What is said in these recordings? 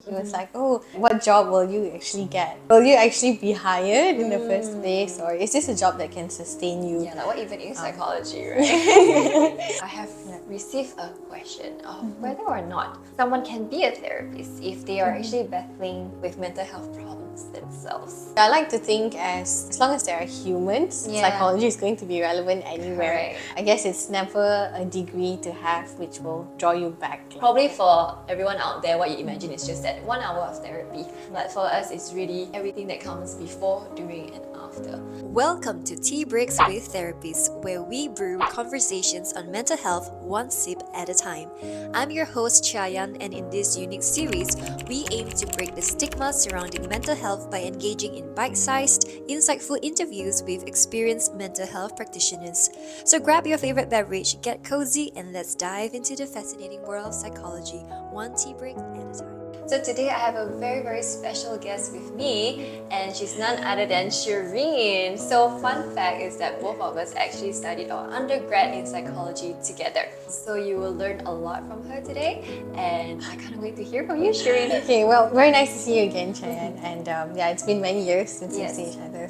He was like, oh, what job will you actually get? Will you actually be hired in the first place, or is this a job that can sustain you? Yeah, like what even is psychology, right? I have received a question of whether or not someone can be a therapist if they are actually battling with mental health problems themselves. I like to think as long as there are humans, Yeah. psychology is going to be relevant anywhere. Correct. I guess it's never a degree to have which will draw you back. Probably for everyone out there, what you imagine is just that 1 hour of therapy. But for us, it's really everything that comes before, during, and after. Welcome to Tea Breaks with Therapists, where we brew conversations on mental health one sip at a time. I'm your host Chayan, and in this unique series, we aim to break the stigma surrounding mental health by engaging in bite-sized, insightful interviews with experienced mental health practitioners. So grab your favorite beverage, get cozy, and let's dive into the fascinating world of psychology, one tea break at a time. So today I have a very, very special guest with me, and she's none other than Sheerin. So fun fact is that both of us actually studied our undergrad in psychology together. So you will learn a lot from her today, and I can't wait to hear from you, Sheerin. Okay, well, very nice to see you again, Chayan. And yeah, it's been many years since we've seen each other.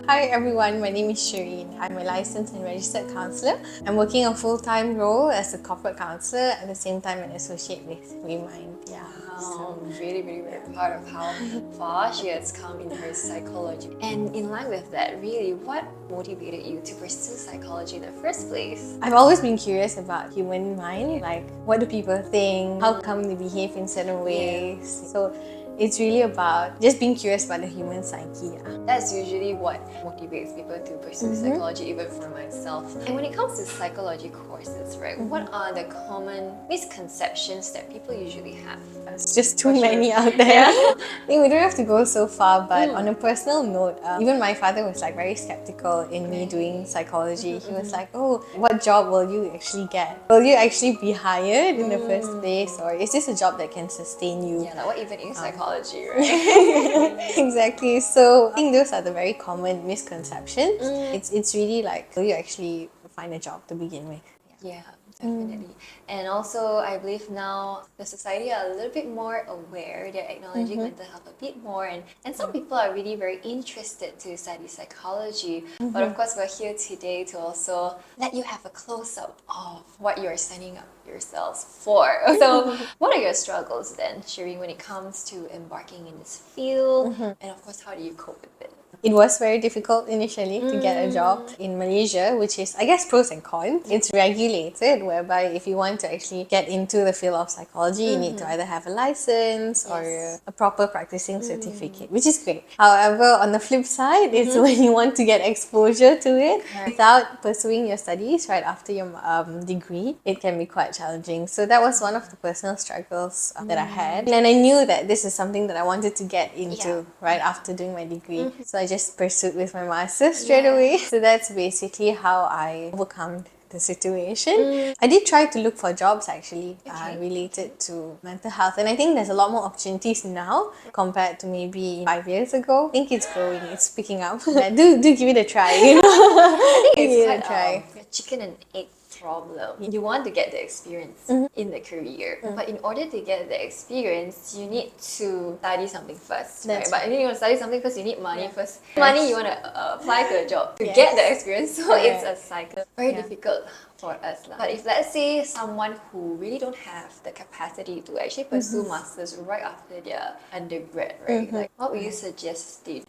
Hi everyone, my name is Sheerin. I'm a licensed and registered counsellor. I'm working a full-time role as a corporate counsellor, at the same time an associate with Remind. Yeah. Wow, I'm really, really very proud of how far she has come in her psychology. And in line with that, really, what motivated you to pursue psychology in the first place? I've always been curious about human mind, like what do people think, how come they behave in certain ways. So it's really about just being curious about the human psyche. That's usually what motivates people to pursue psychology, even for myself. And when it comes to psychology courses, right, what are the common misconceptions that people usually have? There's just too many out there. I think we don't have to go so far, but on a personal note, even my father was like very skeptical in me doing psychology. He was like, oh, what job will you actually get? Will you actually be hired in the first place, or is this a job that can sustain you? Yeah, like what even is psychology, right? Exactly. So I think those are the very common misconceptions. It's really like, will you actually find a job to begin with? Yeah, definitely. And also, I believe now the society are a little bit more aware. They're acknowledging mental health a bit more, and some people are really very interested to study psychology. But of course, we're here today to also let you have a close-up of what you're signing up yourselves for. So, what are your struggles then, Sheerin, when it comes to embarking in this field? And of course, how do you cope with it? It was very difficult initially to get a job in Malaysia, which is, I guess, pros and cons. It's regulated, whereby if you want to actually get into the field of psychology, you need to either have a license or a proper practicing certificate, which is great. However, on the flip side, it's when you want to get exposure to it without pursuing your studies right after your degree, it can be quite challenging. So that was one of the personal struggles that I had. And I knew that this is something that I wanted to get into right after doing my degree. So I just pursued with my master's straight away. So that's basically how I overcome the situation. I did try to look for jobs actually related to mental health, and I think there's a lot more opportunities now compared to maybe 5 years ago. I think it's growing, it's picking up. do give it a try, you know. I think Give it a it's try. quite a chicken and egg problem. You want to get the experience in the career, but in order to get the experience, you need to study something first, right? But if you want to study something first, you need money first. Money, you want to apply to a job to get the experience. So it's a cycle. Very difficult for us. But if let's say someone who really don't have the capacity to actually pursue masters right after their undergrad, right? Like, what would you suggest they do?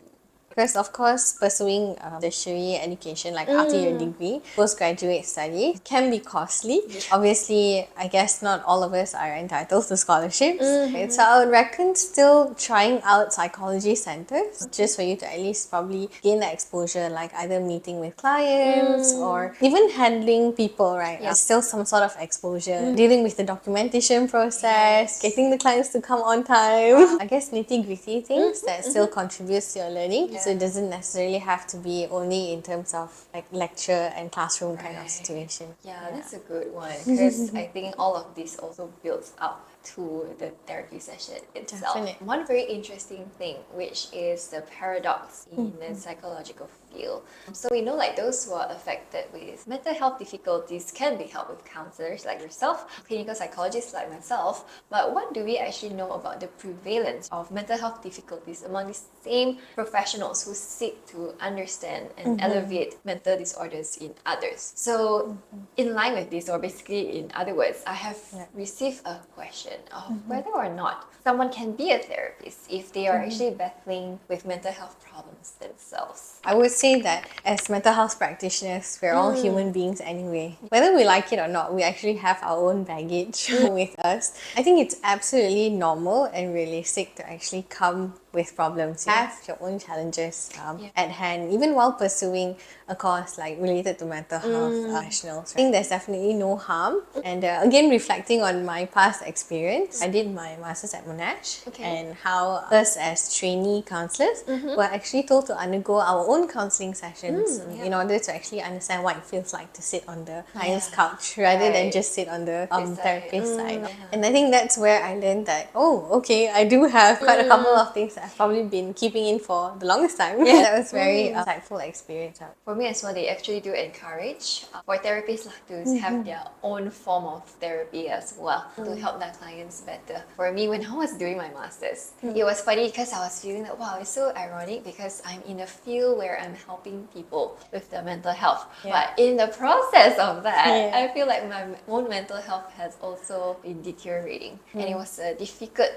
Because of course, pursuing tertiary education, like after your degree, postgraduate study, can be costly. Obviously, I guess not all of us are entitled to scholarships. Right? So I would recommend still trying out psychology centers, just for you to at least probably gain the exposure, like either meeting with clients or even handling people, right? It's still some sort of exposure. Dealing with the documentation process, getting the clients to come on time. I guess nitty-gritty things that still contributes to your learning. So it doesn't necessarily have to be only in terms of like lecture and classroom kind of situation. Yeah, that's a good one, because I think all of this also builds up to the therapy session itself. Definitely. One very interesting thing, which is the paradox in the psychological field. So we know like those who are affected with mental health difficulties can be helped with counselors like yourself, clinical psychologists like myself. But what do we actually know about the prevalence of mental health difficulties among the same professionals who seek to understand and elevate mental disorders in others? So in line with this, or basically in other words, I have received a question of whether or not someone can be a therapist if they are actually battling with mental health problems themselves. I would say that as mental health practitioners, we're all human beings anyway. Whether we like it or not, we actually have our own baggage with us. I think it's absolutely normal and realistic to actually come with problems. You have your own challenges at hand, even while pursuing a course like related to mental health professionals. I think there's definitely no harm. And again, reflecting on my past experience, I did my master's at Monash and how us as trainee counselors were actually told to undergo our own counselling sessions in order to actually understand what it feels like to sit on the client's couch rather than just sit on the therapist side. And I think that's where I learned that, I do have quite a couple of things that I've probably been keeping in for the longest time. That was very insightful experience. For me as well, they actually do encourage for therapists to have their own form of therapy as well to help their clients better. For me, when I was doing my master's, it was funny because I was feeling that, wow, it's so ironic because I'm in a field where I'm helping people with their mental health. But in the process of that, I feel like my own mental health has also been deteriorating. And it was a difficult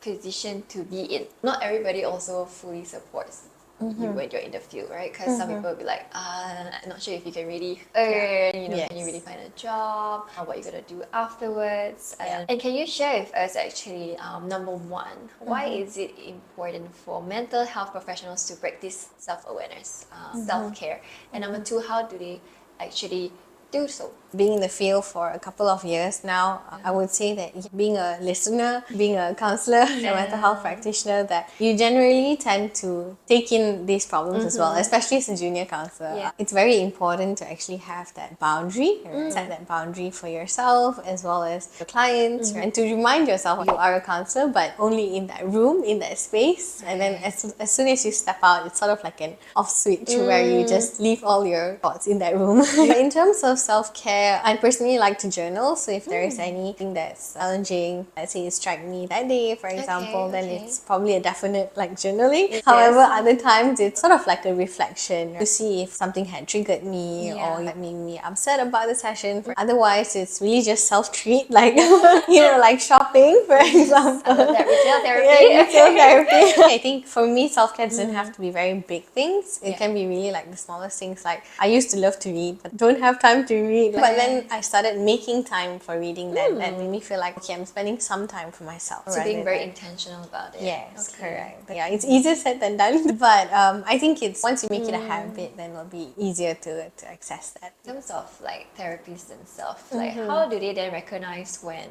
position to be in. Not everybody also fully supports you when you're in the field, right? Because some people will be like, I'm not sure if you can really earn, can you really find a job? What are you gonna do afterwards? And can you share with us actually, number one, why is it important for mental health professionals to practice self-awareness, self-care? And number two, how do they actually do so? Being in the field for a couple of years now, I would say that being a listener, being a counselor, a mental health practitioner, that you generally tend to take in these problems as well, especially as a junior counselor. It's very important to actually have that boundary, set that boundary for yourself as well as your clients, and to remind yourself you are a counselor, but only in that room, in that space. And then as soon as you step out, it's sort of like an off switch where you just leave all your thoughts in that room. In terms of self-care, I personally like to journal. So if there is anything that's challenging, let's say it struck me that day, for example, then it's probably a definite like journaling. However, other times it's sort of like a reflection to see if something had triggered me or made me upset about the session. Otherwise, it's really just self-treat, like like shopping, for example. I love that retail therapy. Retail therapy. I think for me, self-care doesn't have to be very big things. It can be really like the smallest things. Like I used to love to read, but don't have time to read. But then I started making time for reading that made me feel like, okay, I'm spending some time for myself. So being very intentional about it. Yes, correct. Yeah, it's easier said than done. But I think it's once you make it a habit, then it'll be easier to access that. In terms of like therapists themselves, like how do they then recognize when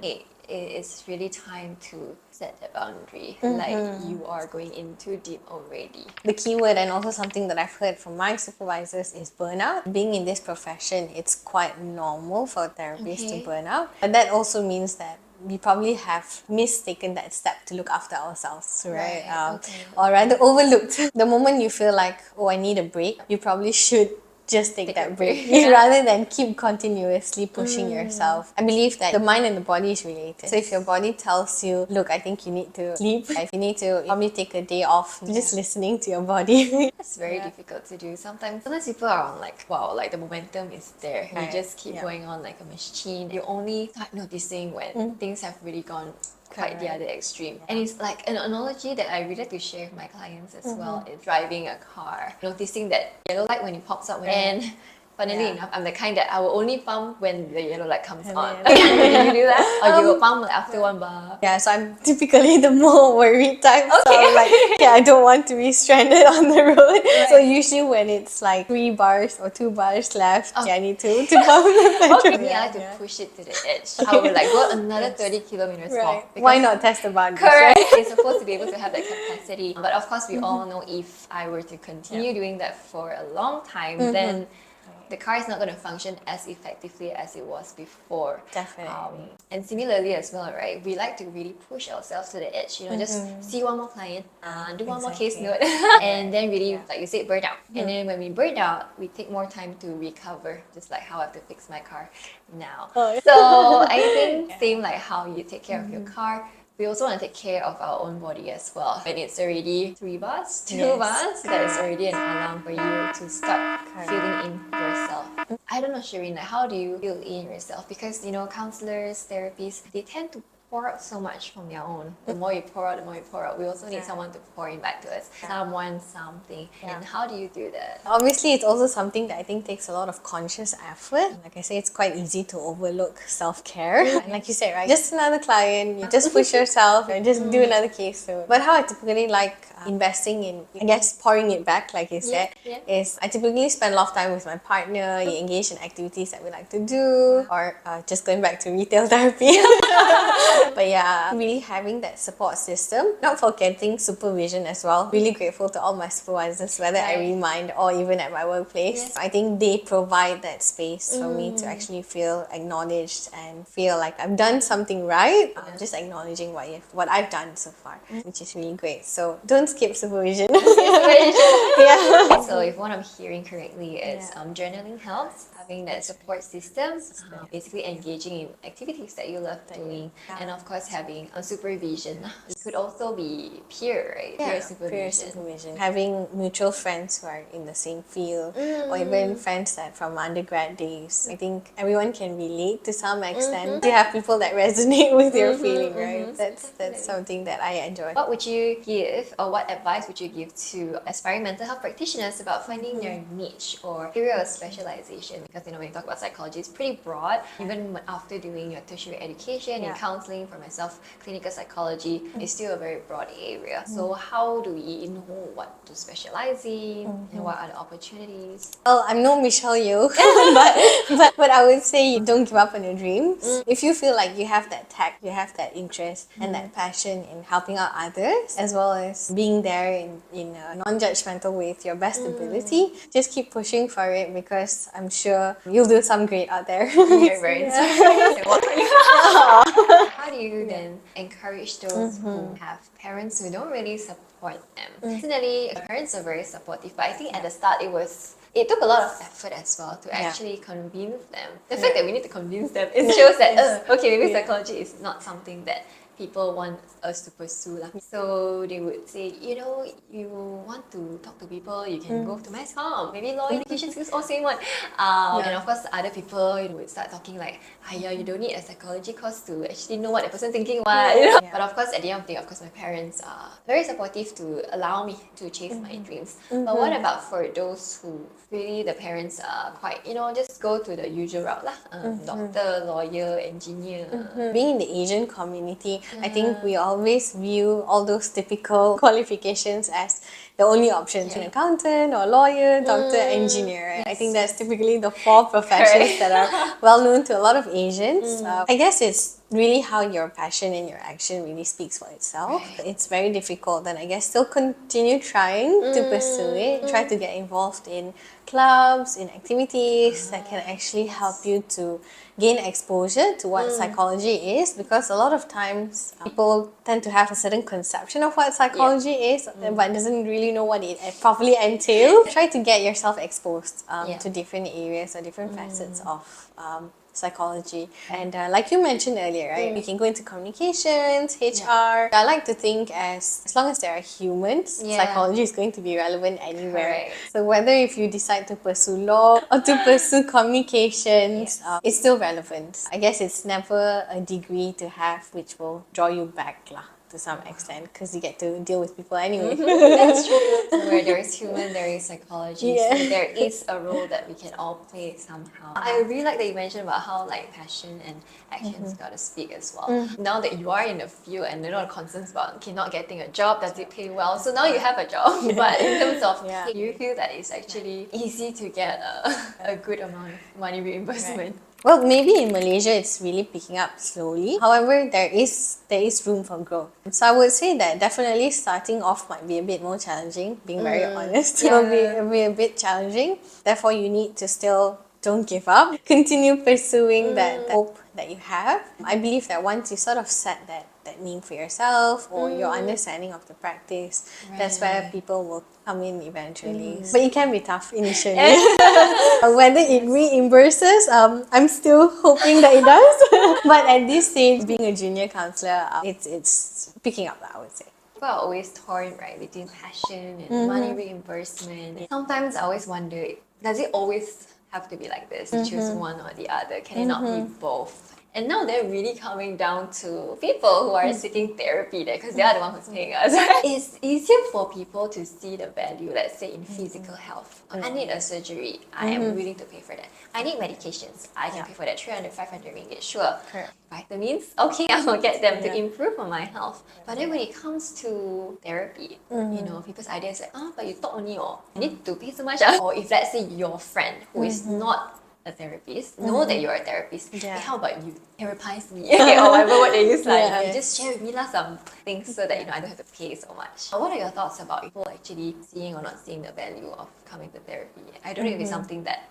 it's really time to set a boundary, like you are going in too deep already? The keyword, and also something that I've heard from my supervisors, is burnout. Being in this profession, it's quite normal for therapists to burn out. But that also means that we probably have mistaken that step to look after ourselves, right? Or rather overlooked. The moment you feel like, I need a break, you probably should just take that break rather than keep continuously pushing yourself. I believe that the mind and the body is related. So if your body tells you, look, I think you need to sleep, if you need to probably take a day off, just listening to your body. It's very difficult to do. Sometimes people are on like, wow, like the momentum is there. You just keep going on like a machine. You only start noticing when things have really gone quite the other extreme. And it's like an analogy that I really like to share with my clients as well, is driving a car. Noticing that yellow light when it pops up, and funnily enough, I'm the kind that I will only pump when the yellow light comes on. Do you do that? Or you will pump like after one bar? Yeah, so I'm typically the more worried type. So I'm like, I don't want to be stranded on the road. So usually when it's like 3 bars or 2 bars left, I need to pump the petrol. Me, I like to push it to the edge. I would like go another 30 kilometers more. Why not test the boundaries? Correct. It's supposed to be able to have that capacity. But of course, we all know if I were to continue doing that for a long time, then the car is not going to function as effectively as it was before. Definitely. And similarly as well, right? We like to really push ourselves to the edge, just see one more client, do one more case note, and then really, like you said, burn out. And then when we burn out, we take more time to recover, just like how I have to fix my car now. So I think same like how you take care of your car, we also want to take care of our own body as well. When it's already 3 bars, 2 bars, that is already an alarm for you to start feeling in yourself. I don't know, Sheerin, like how do you feel in yourself? Because, counselors, therapists, they tend to pour out so much from their own. The more you pour out, the more you pour out. We also need someone to pour in back to us. Someone, something. And how do you do that? Obviously, it's also something that I think takes a lot of conscious effort. Like I say, it's quite easy to overlook self-care. And like you said, right, just another client, you just push yourself and just do another case. But how I typically like investing in, I guess, pouring it back, like you said, is I typically spend a lot of time with my partner, we engage in activities that we like to do, or just going back to retail therapy. But yeah, really having that support system, not forgetting supervision as well. Really grateful to all my supervisors, whether I remind or even at my workplace. I think they provide that space for me to actually feel acknowledged and feel like I've done something right. Just acknowledging what I've done so far, which is really great. So don't skip supervision. Yeah. So if what I'm hearing correctly is journaling helps, having that support system, basically engaging in activities that you love doing, and of course having a supervision. It could also be peer, right? Peer supervision. Having mutual friends who are in the same field, or even friends that from undergrad days. I think everyone can relate to some extent. You have people that resonate with your feeling, right? That's something that I enjoy. What would you give, or what advice would you give to aspiring mental health practitioners about finding their niche or area of specialization? Because when you talk about psychology, it's pretty broad. Even after doing your tertiary education in counseling, for myself, clinical psychology is still a very broad area. So how do we know what to specialize in and what are the opportunities? Well, I'm no Michelle Yeoh, but I would say you don't give up on your dreams. If you feel like you have that tact, you have that interest and that passion in helping out others, as well as being there in a non-judgmental way with your best ability, just keep pushing for it, because I'm sure you'll do some great out there. You're very inspiring. How do you then encourage those who have parents who don't really support them? Personally, my parents are very supportive, but I think at the start it took a lot of effort as well to actually convince them. The fact that we need to convince them, it shows that, okay, maybe psychology is not something that people want us to pursue. So they would say, you want to talk to people, you can go to mass comm, maybe law, education skills, all same one. And of course, other people would start talking like, you don't need a psychology course to actually know what the person thinking. But of course, at the end of the day, of course, my parents are very supportive to allow me to chase my dreams. But what about for those who really the parents are quite, just go to the usual route lah, doctor, lawyer, engineer. Being in the Asian community, I think we always view all those typical qualifications as the only options, an accountant or lawyer, doctor, engineer. Right? I think that's typically the 4 professions that are well known to a lot of Asians. I guess it's really how your passion and your action really speaks for itself. It's very difficult, then I guess still continue trying to pursue it. Try to get involved in clubs, in activities that can actually help you to gain exposure to what psychology is, because a lot of times people tend to have a certain conception of what psychology is, but doesn't really know what it properly entails. Try to get yourself exposed to different areas or different facets of psychology. And like you mentioned earlier, right, you can go into communications, HR. I like to think as long as there are humans, psychology is going to be relevant anywhere. So whether if you decide to pursue law or to pursue communications, it's still relevant. I guess it's never a degree to have which will draw you back lah, to some extent, because you get to deal with people anyway. That's true. So where there is human, there is psychology. So there is a role that we can all play somehow. I really like that you mentioned about how passion and actions gotta speak as well. Now that you are in the field and the concerns about not getting a job, does it pay well? So now you have a job. But in terms of, do you feel that it's actually easy to get a good amount of money reimbursement? Well, maybe in Malaysia it's really picking up slowly. However, there is room for growth. So I would say that definitely starting off might be a bit more challenging. Being very honest, it'll be a bit challenging. Therefore, you need to still don't give up. Continue pursuing that hope that you have. I believe that once you sort of set that name for yourself or your understanding of the practice, that's where people will come in eventually. But it can be tough initially. Whether it reimburses, I'm still hoping that it does. But at this stage, being a junior counselor, it's picking up, I would say. People are always torn, right, between passion and money reimbursement. Sometimes I always wonder, does it always have to be like this? To choose one or the other? Can it not be both? And now they're really coming down to people who are seeking therapy there because they are the one who's paying us. It's easier for people to see the value, let's say, in physical health. I need a surgery. I am willing to pay for that. I need medications. I can pay for that 300, 500 ringgit, sure. Correct. Vitamins, okay, I will get them to improve on my health. But then when it comes to therapy, you know, people's idea is like, but you talk only, or you need to pay so much. Or if let's say your friend who is not a therapist, know that you're a therapist. Hey, how about you therapize me? Okay, or whatever what they use like. You just share with me some things so that I don't have to pay so much. What are your thoughts about people actually seeing or not seeing the value of coming to therapy? I don't know if it's something that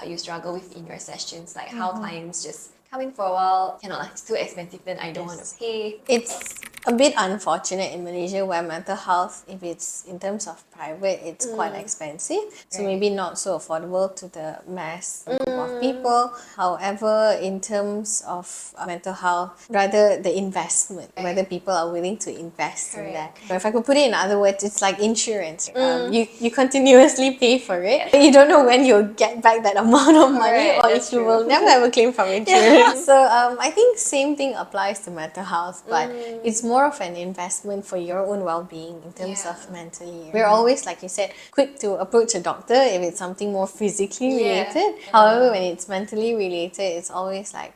you struggle with in your sessions, like how clients just come in for a while, cannot, it's too expensive, then I don't want to pay. It's a bit unfortunate in Malaysia where mental health, if it's in terms of private, it's quite expensive. So maybe not so affordable to the mass group of people. However, in terms of mental health, rather the investment, whether people are willing to invest in that. Or if I could put it in other words, it's like insurance. You continuously pay for it, but you don't know when you'll get back that amount of money or if you will never ever claim from insurance. So I think same thing applies to mental health, but it's more of an investment for your own well-being in terms of mentally. We're always, like you said, quick to approach a doctor if it's something more physically related. However, when it's mentally related, it's always like,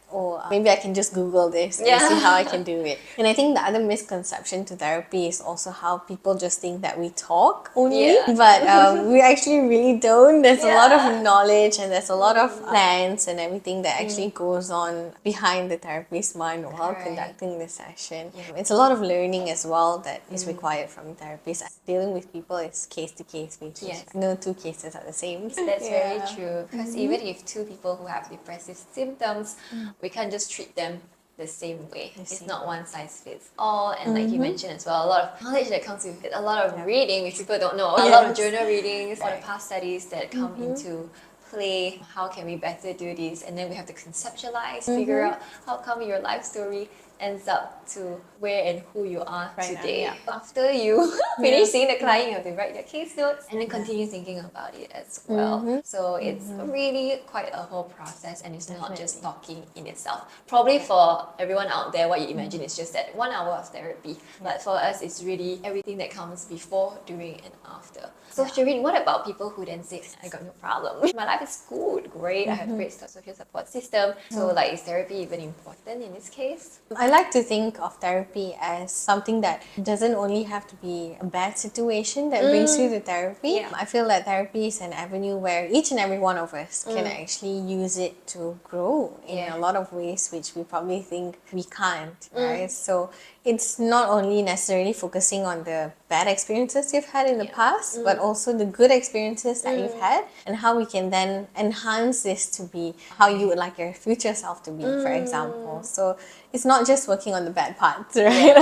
maybe I can just Google this and see how I can do it. And I think the other misconception to therapy is also how people just think that we talk only, but we actually really don't. There's a lot of knowledge and there's a lot of plans and everything that actually goes on behind the therapist's mind while conducting the session. It's a lot of learning as well that is required from therapists. Dealing with people is case to case basis. No two cases are the same. That's very true. Because even if two people who have depressive symptoms, we can't just treat them the same way. It's not one size fits all. And like you mentioned as well, a lot of knowledge that comes with it, a lot of reading which people don't know, a lot of journal readings, all the past studies that come into play. How can we better do this? And then we have to conceptualize, figure out how come your life story ends up to where and who you are today. After you finish seeing the client, you have to write their case notes and then continue thinking about it as well. So it's really quite a whole process, and it's not just talking in itself. Probably for everyone out there, what you imagine is just that 1 hour of therapy. But for us, it's really everything that comes before, during, and after. So Sheerin, what about people who then say, I got no problem, my life is good, great, I have a great social support system. So like, is therapy even important in this case? I like to think of therapy as something that doesn't only have to be a bad situation that brings you to therapy. I feel that therapy is an avenue where each and every one of us can actually use it to grow in a lot of ways which we probably think we can't, right? So it's not only necessarily focusing on the bad experiences you've had in the past, but also the good experiences that you've had and how we can then enhance this to be how you would like your future self to be, for example. So it's not just working on the bad parts, right?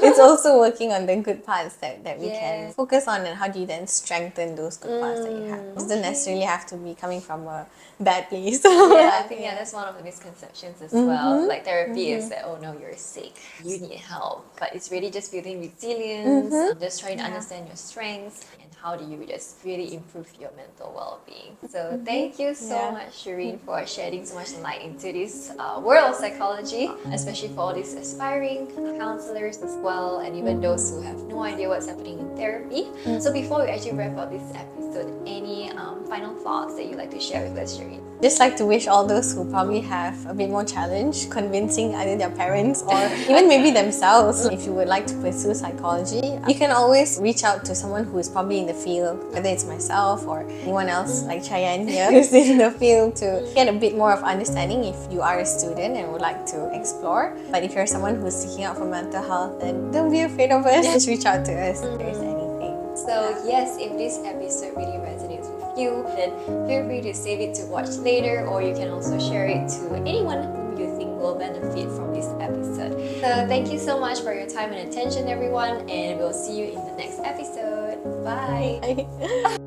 It's also working on the good parts that we can focus on, and how do you then strengthen those good parts that you have. It doesn't necessarily have to be coming from a bad place. I think that's one of the misconceptions as well. Like therapy is that, oh no, you're sick, you need help. But it's really just building resilience, just trying to understand your strengths, and how do you just really improve your mental well-being. So thank you so much, Sheerin, for shedding so much light into this world of psychology, especially for all these aspiring counselors as well, and even those who have no no idea what's happening in therapy. So before we actually wrap up this episode, any final thoughts that you'd like to share with us, Sheerin? Just like to wish all those who probably have a bit more challenge convincing either their parents or even maybe themselves, if you would like to pursue psychology, you can always reach out to someone who is probably in the field, whether it's myself or anyone else like Chayan here who's in the field, to get a bit more of understanding if you are a student and would like to explore. But if you're someone who's seeking out for mental health, then don't be afraid of us. Just reach out to us if there's anything. So yes, if this episode really resonates with you, then feel free to save it to watch later, or you can also share it to anyone whom you think will benefit from this episode. So thank you so much for your time and attention, everyone, and we'll see you in the next episode. Bye! Bye.